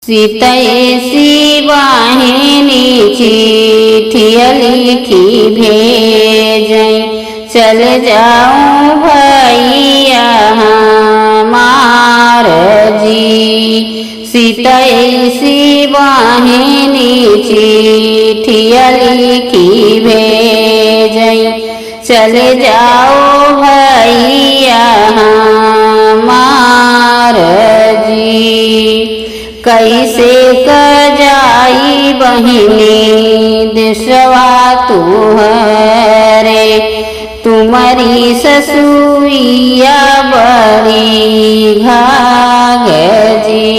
सीतैसी वाहिनी चिट्ठिया लिखी भेजई, चल जाऊं भैया हमार जी। सीतैसी वाहिनी चिट्ठिया लिखी भेजई, चल जाओ भैया हमार जी। कैसे जाई बहिनी देशवा तुहरे, तुम्हारी ससुइया बड़ी घाघ जी।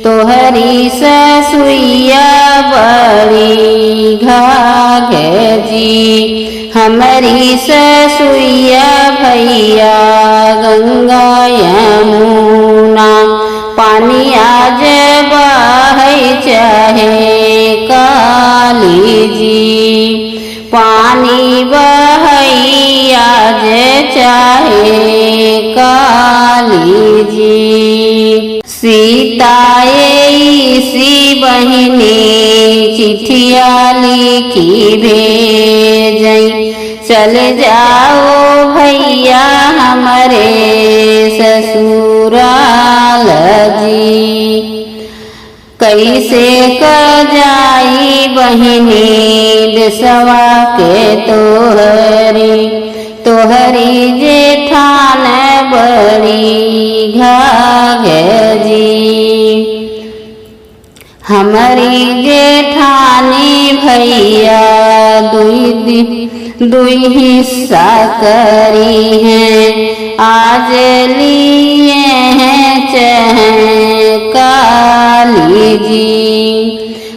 तोहरी ससुइया बड़ी घाघ जी, हमारी ससुइया भैया गंगा यमुना। पानी आज बहे चाहे काली जी, पानी बहे आज चाहे काली जी। सीतैसी बहिनी चिट्ठिया लिखी भेजई, चल जाओ भैया हमारे ससुराल जी। कैसे जाई बहिनी देशवा के तोहरी, तोहरी जेठान बड़ी घाघ जी। हमारी जेठानी भैया दुई हिस्सा करी हैं, आज लिए हैं चाहे काली जी।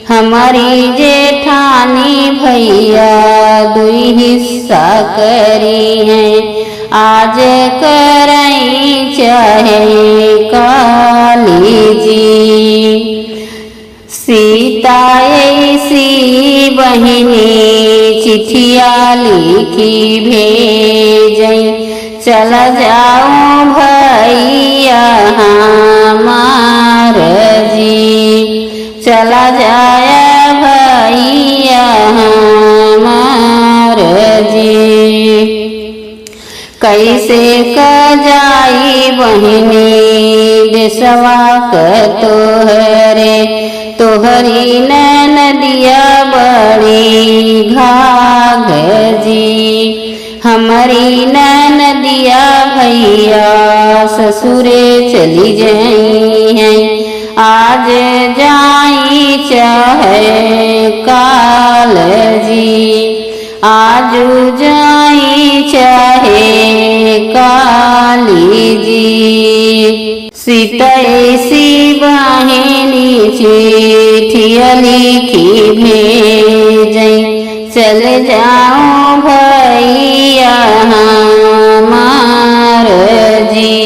हमारी जेठानी भैया दुई हिस्सा करी हैं, आज करई चाहे काली जी। सीतैसी बहिनी चिट्ठिया लिखी भेजई, चल जाऊं भैया हमार जी। चला जाया भैया हमार जी। कैसे जाई बहिनी देशवा क तोहरे, तोहरी नदिया बड़ी घाघ जी। हमारी नदिया भैया ससुरे चली जाई हैं, आज जाई चाहे काल जी। आज जाई चाहे काली जी। सीतैसी वाहिनी चिट्ठिया लिखी भेजई, चल जाऊं भैया हमार जी।